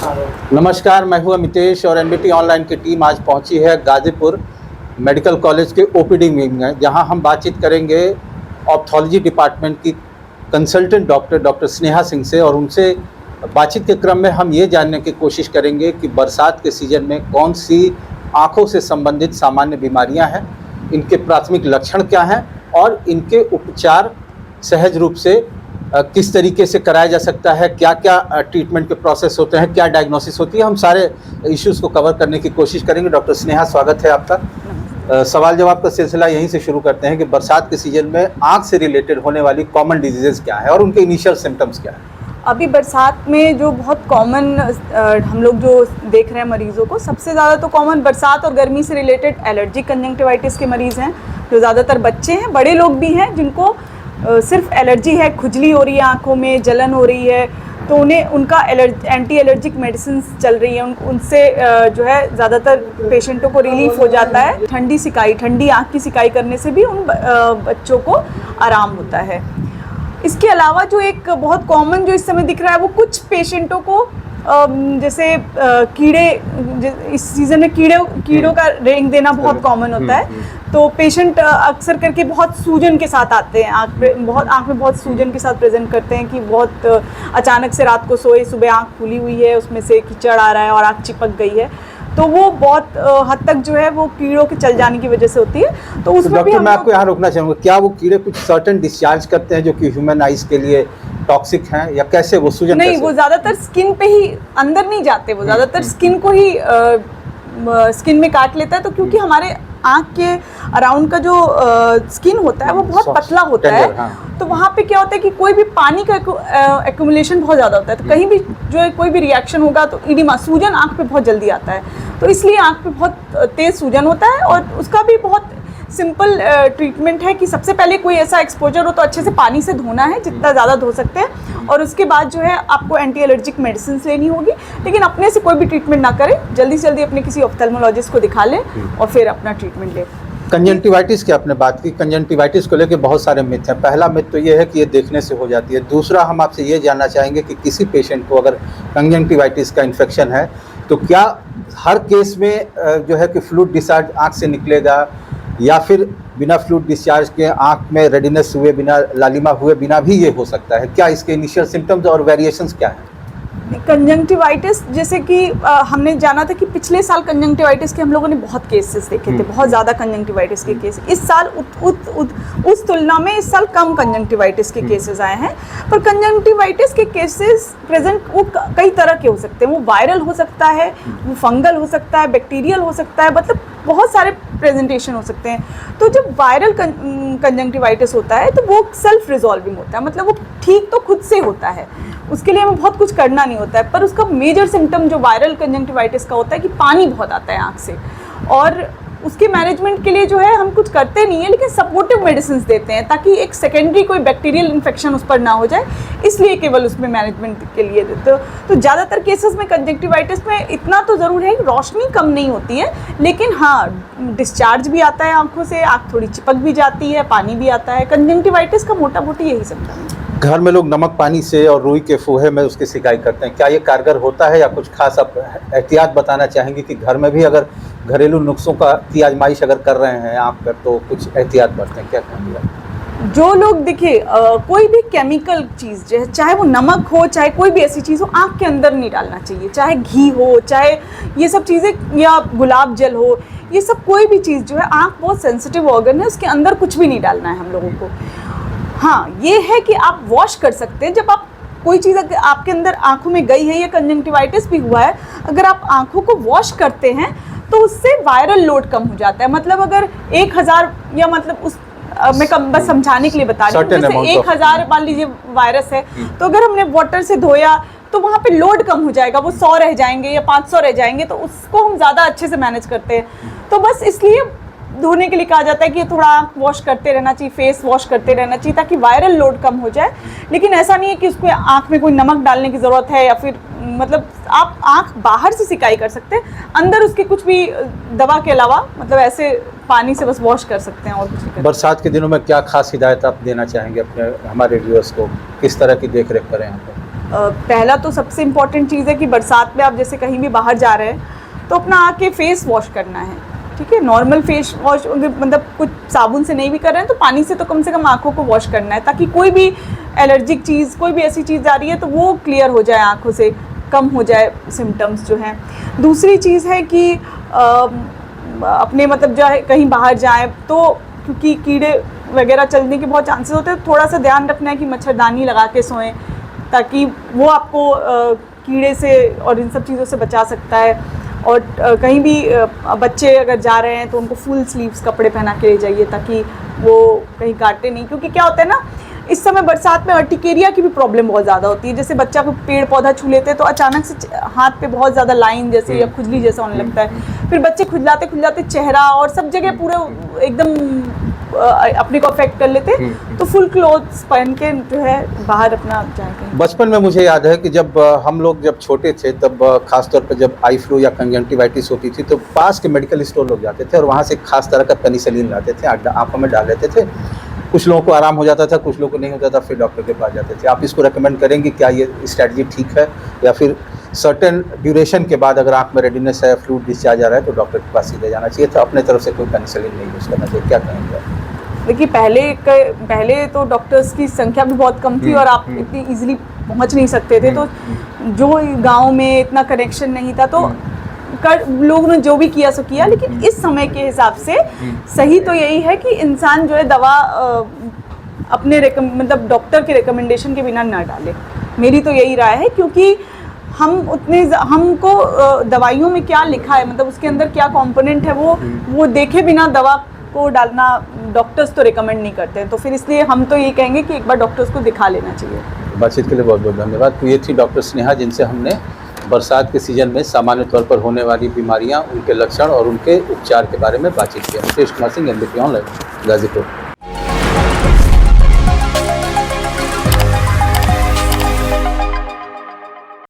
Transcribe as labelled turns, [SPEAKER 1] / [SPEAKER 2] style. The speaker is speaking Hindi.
[SPEAKER 1] नमस्कार, मैं हूं अमितेश और एनबीटी ऑनलाइन की टीम आज पहुंची है गाजीपुर मेडिकल कॉलेज के ओपीडी विंग में, जहां हम बातचीत करेंगे ऑप्थोलॉजी डिपार्टमेंट की कंसल्टेंट डॉक्टर स्नेहा सिंह से। और उनसे बातचीत के क्रम में हम ये जानने की कोशिश करेंगे कि बरसात के सीजन में कौन सी आँखों से संबंधित सामान्य बीमारियाँ हैं, इनके प्राथमिक लक्षण क्या हैं और इनके उपचार सहज रूप से किस तरीके से कराया जा सकता है, क्या क्या ट्रीटमेंट के प्रोसेस होते हैं, क्या डायग्नोसिस होती है। हम सारे इश्यूज़ को कवर करने की कोशिश करेंगे। डॉक्टर स्नेहा, स्वागत है आपका। सवाल जवाब का सिलसिला यहीं से शुरू करते हैं कि बरसात के सीजन में आँख से रिलेटेड होने वाली कॉमन डिजीजेज क्या है और उनके इनिशियल सिम्टम्स क्या है।
[SPEAKER 2] अभी बरसात में जो बहुत कॉमन हम लोग जो देख रहे हैं मरीज़ों को, सबसे ज़्यादा तो कॉमन बरसात और गर्मी से रिलेटेड एलर्जिक कंजंक्टिवाइटिस के मरीज़ हैं, जो ज़्यादातर बच्चे हैं। बड़े लोग भी हैं जिनको सिर्फ एलर्जी है, खुजली हो रही है, आँखों में जलन हो रही है, तो उन्हें उनका एंटी एलर्जिक मेडिसिन चल रही है, उनसे जो है ज़्यादातर पेशेंटों को रिलीफ हो जाता है। ठंडी आँख की सिकाई करने से भी उन बच्चों को आराम होता है। इसके अलावा जो एक बहुत कॉमन जो इस समय दिख रहा है, वो कुछ पेशेंटों को जैसे कीड़े, इस सीज़न में कीड़ों का रेंग देना बहुत कॉमन होता है। तो पेशेंट अक्सर करके बहुत सूजन के साथ आते हैं, आँख में बहुत सूजन के साथ प्रेजेंट करते हैं कि बहुत अचानक से रात को सोए, सुबह आँख खुली हुई है, उसमें से कीचड़ आ रहा है और आँख चिपक गई है। तो वो बहुत हद तक जो है वो कीड़ों के चल जाने की वजह से होती है। तो उसमें
[SPEAKER 1] डॉक्टर, मैं आपको यहाँ रोकना चाहूँगा, क्या वो कीड़े कुछ सर्टेन डिस्चार्ज करते हैं जो कि ह्यूमन आइज के लिए टॉक्सिक हैं, या कैसे वो सूजन?
[SPEAKER 2] नहीं, वो ज़्यादातर स्किन पे ही, अंदर नहीं जाते, वो ज़्यादातर स्किन को ही स्किन में काट लेता है। तो क्योंकि हमारे आँख के अराउंड का जो स्किन होता है वो बहुत पतला होता है, हाँ। तो वहाँ पे क्या होता है कि कोई भी पानी का एक्यूमुलेशन बहुत ज़्यादा होता है, तो कहीं भी जो है कोई भी रिएक्शन होगा तो इडिमा, सूजन आँख पे बहुत जल्दी आता है। तो इसलिए आँख पे बहुत तेज़ सूजन होता है और उसका भी बहुत सिंपल ट्रीटमेंट है कि सबसे पहले कोई ऐसा एक्सपोजर हो तो अच्छे से पानी से धोना है, जितना ज़्यादा धो सकते हैं, और उसके बाद जो है आपको एंटी एलर्जिक मेडिसिन लेनी होगी। लेकिन अपने से कोई भी ट्रीटमेंट ना करें, जल्दी से जल्दी अपने किसी ऑफ्थेल्मोलॉजिस्ट को दिखा लें और फिर अपना ट्रीटमेंट लें।
[SPEAKER 1] कंजंक्टिवाइटिस की आपने बात की, कंजंक्टिवाइटिस को लेकर बहुत सारे मिथ हैं। पहला मिथ तो ये है कि ये देखने से हो जाती है। दूसरा, हम आपसे ये जानना चाहेंगे कि किसी पेशेंट को अगर कंजंक्टिवाइटिस का इन्फेक्शन है तो क्या हर केस में जो है कि फ्लूइड डिस्चार्ज आँख से निकलेगा, या फिर बिना फ्लूइड डिस्चार्ज के आँख में रेडिनेस हुए बिना, लालिमा हुए बिना भी ये हो सकता है? क्या इसके इनिशियल सिम्टम्स और वेरिएशंस क्या हैं?
[SPEAKER 2] कंजंक्टिवाइटिस, जैसे कि हमने जाना था कि पिछले साल कंजंक्टिवाइटिस के हम लोगों ने बहुत केसेस देखे थे, बहुत ज़्यादा कंजंक्टिवाइटिस के केस। इस साल उस तुलना में इस साल कम कंजंक्टिवाइटिस के केसेस आए हैं। पर कंजंक्टिवाइटिस के केसेस प्रेजेंट वो कई तरह के हो सकते हैं। वो वायरल हो सकता है, वो फंगल हो सकता है, बैक्टीरियल हो सकता है, मतलब बहुत सारे प्रेजेंटेशन हो सकते हैं। तो जब वायरल कंजंक्टिवाइटिस होता है तो वो सेल्फ रिजॉल्विंग होता है, मतलब वो ठीक तो खुद से होता है, उसके लिए हमें बहुत कुछ करना नहीं होता है। पर उसका मेजर सिम्टम जो वायरल कंजंक्टिवाइटिस का होता है कि पानी बहुत आता है आँख से, और उसके मैनेजमेंट के लिए जो है हम कुछ करते नहीं है, लेकिन सपोर्टिव मेडिसिन देते हैं ताकि एक सेकेंडरी कोई बैक्टीरियल इन्फेक्शन उस पर ना हो जाए, इसलिए केवल उसमें मैनेजमेंट के लिए देते। तो ज़्यादातर केसेस में कंजंक्टिवाइटिस में इतना तो ज़रूर है कि रोशनी कम नहीं होती है, लेकिन हाँ डिस्चार्ज भी आता है आँखों से, आँख थोड़ी चिपक भी जाती है, पानी भी आता है। कंजंक्टिवाइटिस का मोटा मोटी यही सिम्टम है।
[SPEAKER 1] घर में लोग नमक पानी से और रुई के फूहे में उसकी सिकाई करते हैं, क्या ये कारगर होता है, या कुछ खास आप एहतियात बताना चाहेंगे कि घर में भी अगर घरेलू नुस्खों की आजमाइश अगर कर रहे हैं आँख पर तो कुछ एहतियात बरतें? क्या कहेंगे?
[SPEAKER 2] जो लोग देखिए, कोई भी केमिकल चीज़, चाहे वो नमक हो, चाहे कोई भी ऐसी चीज़ हो, आँख के अंदर नहीं डालना चाहिए। चाहे घी हो, चाहे ये सब चीज़ें, या गुलाब जल हो, ये सब कोई भी चीज़ जो है, आँख बहुत सेंसिटिव ऑर्गन है, उसके अंदर कुछ भी नहीं डालना है हम लोगों को। हाँ, ये है कि आप वॉश कर सकते हैं। जब आप कोई चीज़ आपके अंदर आँखों में गई है, या कंजंक्टिवाइटिस भी हुआ है, अगर आप आँखों को वॉश करते हैं तो उससे वायरल लोड कम हो जाता है। मतलब अगर 1000, या मतलब उस मैं बस समझाने के लिए बता रही हूँ, जैसे 1000 मान लीजिए वायरस है, तो अगर हमने वाटर से धोया तो वहाँ पे लोड कम हो जाएगा, वो 100 रह जाएंगे या 500 रह जाएंगे, तो उसको हम ज़्यादा अच्छे से मैनेज करते हैं। तो बस इसलिए धोने के लिए कहा जाता है कि थोड़ा आँख वॉश करते रहना चाहिए, फेस वॉश करते रहना चाहिए, ताकि वायरल लोड कम हो जाए। लेकिन ऐसा नहीं है कि उसको आँख में कोई नमक डालने की ज़रूरत है, या फिर मतलब आप आँख बाहर से सिकाई कर सकते हैं, अंदर उसके कुछ भी दवा के अलावा, मतलब ऐसे पानी से बस वॉश कर सकते हैं और कुछ नहीं।
[SPEAKER 1] बरसात के दिनों में क्या खास हिदायत आप देना चाहेंगे अपने हमारे व्यूअर्स को, किस तरह की देख रेख करें यहाँ पर?
[SPEAKER 2] पहला तो सबसे इम्पॉर्टेंट चीज़ है कि बरसात में आप जैसे कहीं भी बाहर जा रहे हैं तो अपना आके फेस वॉश करना है, ठीक है। नॉर्मल फेस वॉश मतलब कुछ साबुन से नहीं भी कर रहे हैं तो पानी से तो कम से कम आँखों को वॉश करना है, ताकि कोई भी एलर्जिक चीज़, कोई भी ऐसी चीज़ आ रही है तो वो क्लियर हो जाए, आँखों से कम हो जाए सिम्टम्स जो हैं। दूसरी चीज़ है कि अपने मतलब जो है कहीं बाहर जाएं तो क्योंकि कीड़े वगैरह चलने के बहुत चांसेस होते हैं, थोड़ा सा ध्यान रखना है कि मच्छरदानी लगा के सोएं, ताकि वो आपको कीड़े से और इन सब चीज़ों से बचा सकता है। और कहीं भी बच्चे अगर जा रहे हैं तो उनको फुल स्लीव्स कपड़े पहना के ले जाइए, ताकि वो कहीं काटे नहीं, क्योंकि क्या होता है ना, इस समय बरसात में अर्टिकेरिया की भी प्रॉब्लम बहुत ज़्यादा होती है। जैसे बच्चा को पेड़ पौधा छू लेते हैं तो अचानक से हाथ पे बहुत ज़्यादा लाइन जैसे या खुजली जैसा होने लगता है, फिर बच्चे खुजलाते खुजलाते चेहरा और सब जगह पूरे एकदम अपने को अफेक्ट कर लेते हैं। तो फुल क्लोथ्स पहन के जो है बाहर अपना जाएंगे।
[SPEAKER 1] बचपन में मुझे याद है कि जब हम लोग जब छोटे थे तब खासतौर पर जब आई फ्लू या कंजंक्टिवाइटिस होती थी तो पास के मेडिकल स्टोर लोग जाते थे और वहाँ से खास तरह का पेनिसिलिन लाते थे, आँखों में डाल लेते थे। कुछ लोगों को आराम हो जाता था, कुछ लोगों को नहीं होता था, फिर डॉक्टर के पास जाते थे। आप इसको रेकमेंड करेंगे, क्या ये स्ट्रैटेजी ठीक है, या फिर सर्टेन ड्यूरेशन के बाद अगर आँख में रेडिनेस है, फ्लूइड डिस्चार्ज आ रहा है तो डॉक्टर के पास सीधे जाना चाहिए था, अपने तरफ से कोई पेनिसिलिन नहीं यूज़ करना चाहिए? क्या कहेंगे?
[SPEAKER 2] देखिए पहले तो डॉक्टर्स की संख्या भी बहुत कम थी और आप इतनी इजीली पहुंच नहीं सकते थे, तो जो गांव में इतना कनेक्शन नहीं था तो लोगों ने जो भी किया सो किया। लेकिन इस समय के हिसाब से सही तो यही है कि इंसान जो है दवा अपने मतलब डॉक्टर के रिकमेंडेशन के बिना ना डाले, मेरी तो यही राय है। क्योंकि हमको दवाइयों में क्या लिखा है, मतलब उसके अंदर क्या कंपोनेंट है, वो देखे बिना दवा को डालना डॉक्टर्स तो रिकमेंड नहीं करते हैं। तो फिर इसलिए हम तो ये कहेंगे कि एक बार डॉक्टर्स को दिखा लेना चाहिए।
[SPEAKER 1] बातचीत के लिए बहुत बहुत धन्यवाद। तो ये थी डॉक्टर स्नेहा, जिनसे हमने बरसात के सीजन में सामान्य तौर पर होने वाली बीमारियां, उनके लक्षण और उनके उपचार के बारे में बातचीत की। Suresh Kumar Singh, NBT online, Ghazipur.